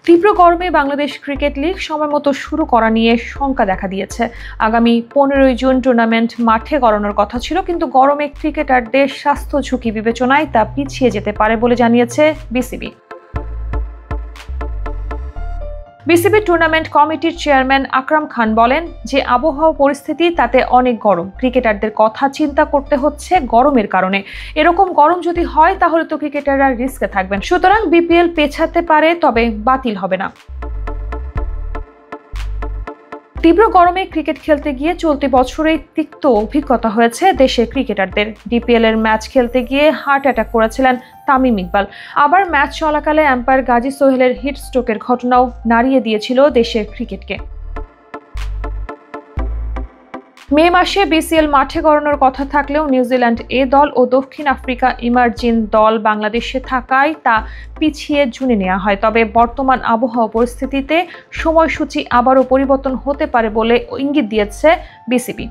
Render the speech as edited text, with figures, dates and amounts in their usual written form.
তীব্র গরমে Bangladesh cricket league সময়মতো শুরু করা নিয়ে শঙ্কা দেখা দিয়েছে। আগামী 15 জুন টুর্নামেন্ট মাঠে গড়ানোর কথা ছিল, কিন্তু গরমে ক্রিকেটারদের স্বাস্থ্য ঝুঁকি বিবেচনায় তা পিছিয়ে যেতে পারে বলে জানিয়েছে বিসিবি। বিসিবি টুর্নামেন্ট কমিটির চেয়ারম্যান আকরাম খান বলেন যে আবহাওয়া পরিস্থিতি তাতে অনেক গরম, ক্রিকেটারদের কথা চিন্তা করতে হচ্ছে গরমের কারণে। এরকম গরম যদি হয় তাহলে তো ক্রিকেটাররা রিস্কে থাকবেন, সুতরাং বিপিএল পেছাতে পারে, তবে বাতিল হবে না। তীব্র গরমে ক্রিকেট খেলতে গিয়ে চলতি বছরেই তিক্ত অভিজ্ঞতা হয়েছে দেশের ক্রিকেটারদের। ডিপিএল এর ম্যাচ খেলতে গিয়ে হার্ট অ্যাটাক করেছিলেন তামিম ইকবাল। আবার ম্যাচ চলাকালে আম্পায়ার গাজী সোহেলের হিট স্ট্রোকের ঘটনাও নাড়িয়ে দিয়েছিল দেশের ক্রিকেটকে। মে মাসে বিসিএল মাঠে গড়ানোর কথা থাকলেও নিউজিল্যান্ড এ দল ও দক্ষিণ আফ্রিকা ইমার্জিং দল বাংলাদেশে থাকায় তা পিছিয়ে জুনে নেওয়া হয়। তবে বর্তমান আবহাওয়া পরিস্থিতিতে সময়সূচি আবারও পরিবর্তন হতে পারে বলে ইঙ্গিত দিয়েছে বিসিবি।